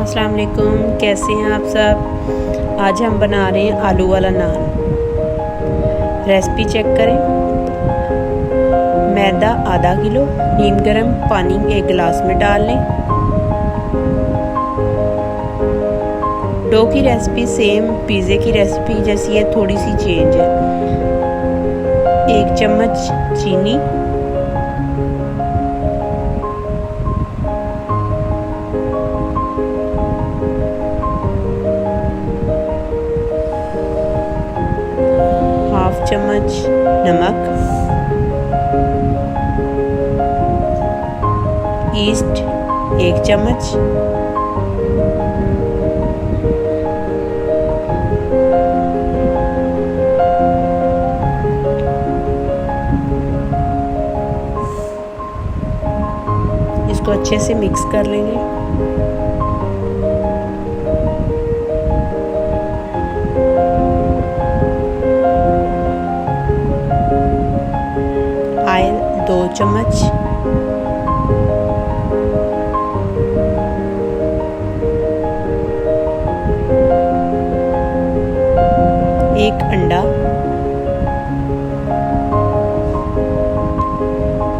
अस्सलाम वालेकुम, कैसे हैं आप सब। आज हम बना रहे हैं आलू वाला नान। रेसिपी चेक करें। मैदा आधा किलो, नीम गर्म पानी 1 गिलास में डाल लें। डो की रेसिपी सेम पिज़्ज़े की रेसिपी जैसी है, थोड़ी सी चेंज है। 1 चम्मच चीनी, हाफ चम्मच नमक, ईस्ट 1 चम्मच, इसको अच्छे से मिक्स कर लेंगे। ऑयल 2 चम्मच, एक अंडा,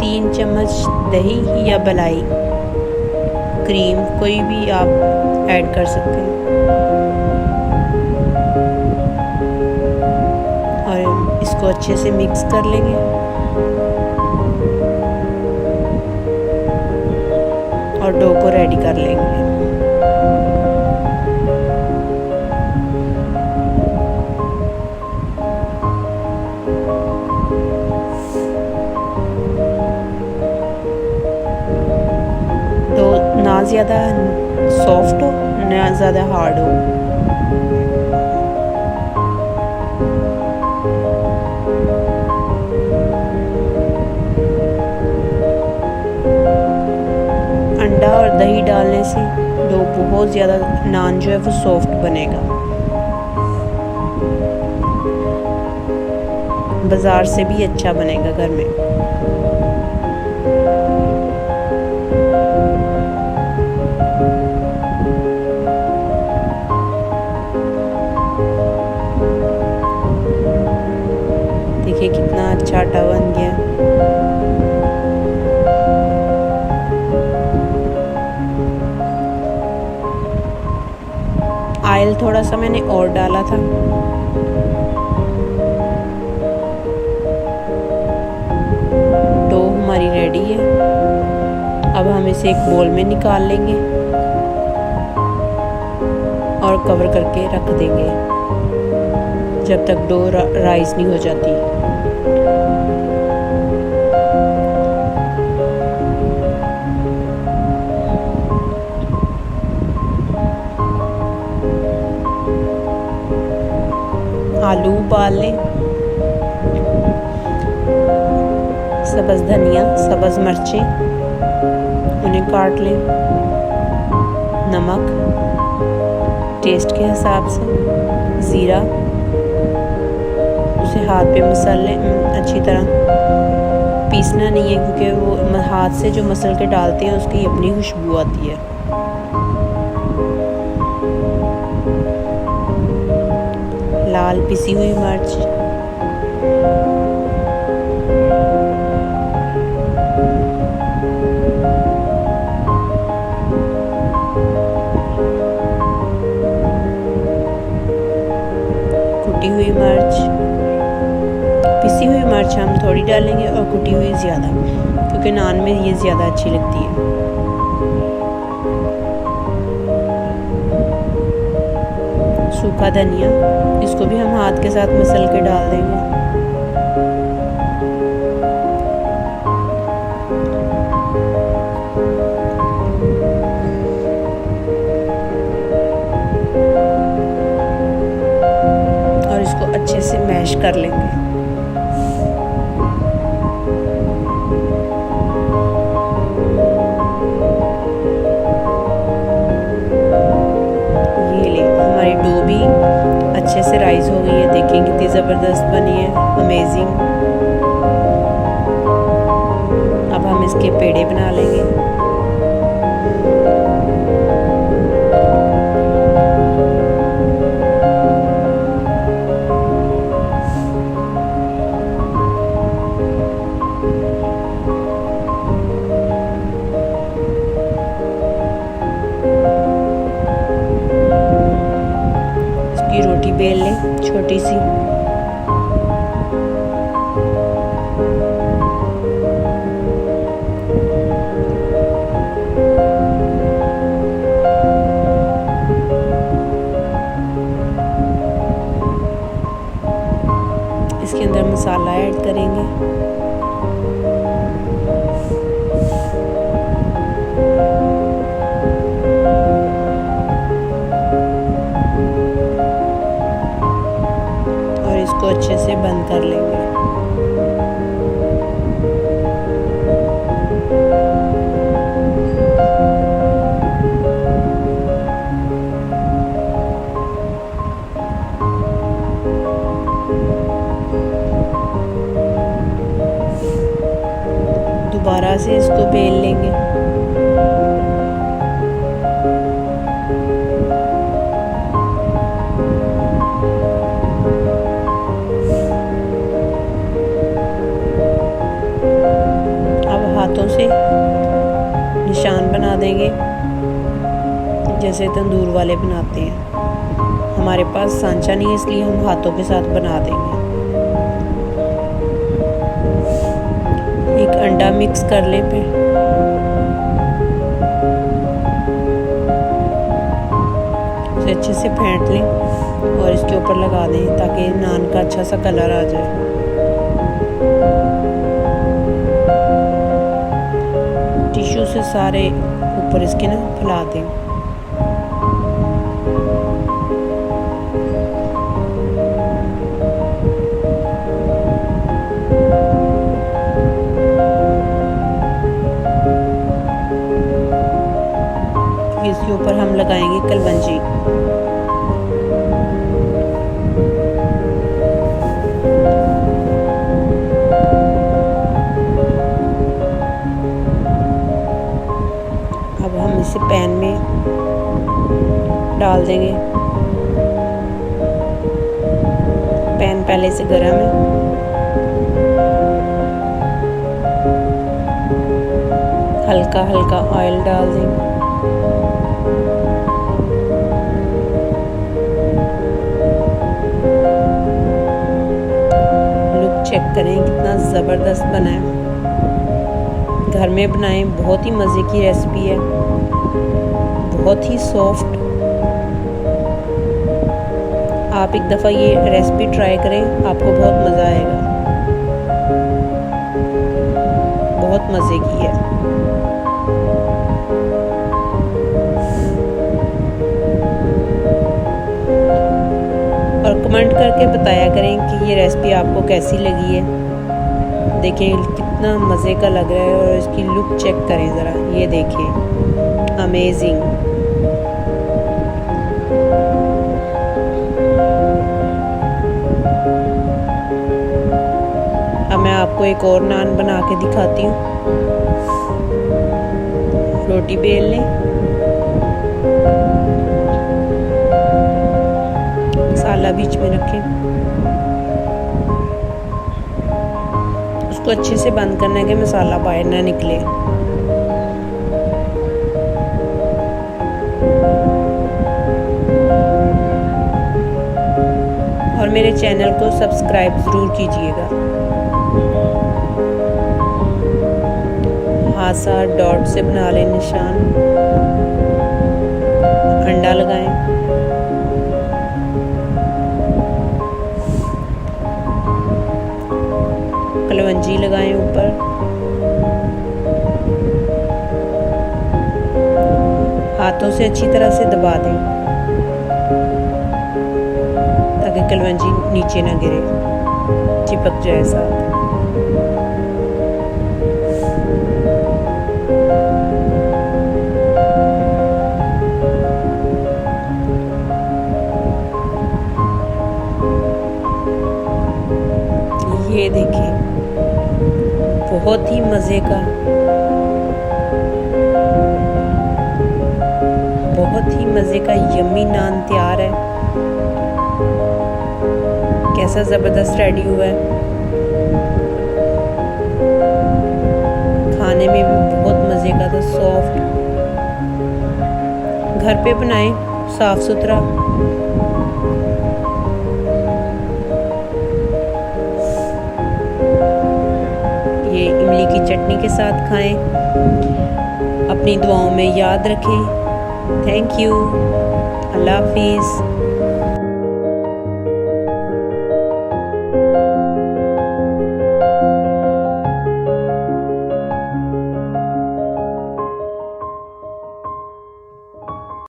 3 चम्मच दही या मलाई, क्रीम कोई भी आप ऐड कर सकते हैं, और इसको अच्छे से मिक्स कर लेंगे। और डो को रेडी कर लेंगे। ना ज़्यादा सॉफ्ट हो ना ज़्यादा हार्ड हो। अंडा और दही डालने से डो बहुत ज़्यादा नान जो है वो सॉफ्ट बनेगा। बाज़ार से भी अच्छा बनेगा घर में। देखिए कितना अच्छा आटा बन गया। ऑयल थोड़ा सा मैंने और डाला था। डो हमारी रेडी है। अब हम इसे एक बोल में निकाल लेंगे और कवर करके रख देंगे जब तक डो राइस नहीं हो जाती। आलू उबाल लें, सब्ज़ धनिया, सब्ज़ मिर्चें उन्हें काट लें, नमक टेस्ट के हिसाब से, ज़ीरा उसे हाथ पे मसल लें अच्छी तरह। पीसना नहीं है क्योंकि वो हाथ से जो मसल के डालते हैं उसकी अपनी खुशबू आती है। लाल पिसी हुई मिर्च, कुटी हुई मिर्च। पिसी हुई मिर्च हम थोड़ी डालेंगे और कुटी हुई ज़्यादा, क्योंकि नान में ये ज़्यादा अच्छी लगती है। सूखा धनिया, इसको भी हम हाथ के साथ मसल के डाल देंगे। और इसको अच्छे से मैश कर लेंगे। हमारी डो भी अच्छे से राइज हो गई है। देखिए कितनी ज़बरदस्त बनी है, अमेजिंग। अब हम इसके पेड़े बना लेंगे। अच्छे से बंद कर लेंगे। दोबारा से इसको बेल लेंगे। अब हाथों से निशान बना देंगे जैसे तंदूर वाले बनाते हैं। हमारे पास सांचा नहीं है इसलिए हम हाथों के साथ बना देंगे। एक अंडा मिक्स कर लें, फिर उसे अच्छे से फेंट लें और इसके ऊपर लगा दें ताकि नान का अच्छा सा कलर आ जाए। टिश्यू से सारे ऊपर इसके ना फैला दें। इसके ऊपर हम लगाएंगे कलवंजी। अब हम इसे पैन में डाल देंगे। पैन पहले से गर्म है। हल्का हल्का ऑयल डाल देंगे। चेक करें कितना ज़बरदस्त बना है। घर में बनाएं, बहुत ही मज़े की रेसिपी है, बहुत ही सॉफ्ट। आप एक दफ़ा ये रेसिपी ट्राई करें, आपको बहुत मज़ा आएगा। बहुत मज़े की है। और कमेंट करके बताया करें कि ये रेसिपी आपको कैसी लगी है। देखें कितना मज़े का लग रहा है और इसकी लुक चेक करें ज़रा, ये देखें, अमेजिंग। अब मैं आपको एक और नान बना के दिखाती हूँ। रोटी बेल लें, मसाला बीच में रखें, उसको अच्छे से बंद करना है कि मसाला बाहर ना निकले। और मेरे चैनल को सब्सक्राइब ज़रूर कीजिएगा। हाथ सा डॉट से बना लें निशान। अंडा लगाएं। कलवंजी लगाएं ऊपर। हाथों से अच्छी तरह से दबा दें ताकि कलवंजी नीचे ना गिरे, चिपक जाए साथ। ये देखिए, बहुत ही मज़े का, बहुत ही मज़े का यम्मी नान तैयार है। कैसा ज़बरदस्त रेडी हुआ है। खाने में भी बहुत मज़े का था, सॉफ्ट। घर पे बनाएं, साफ सुथरा। ये इमली की चटनी के साथ खाएं। अपनी दुआओं में याद रखें। Thank you. अल्लाह हाफिज़।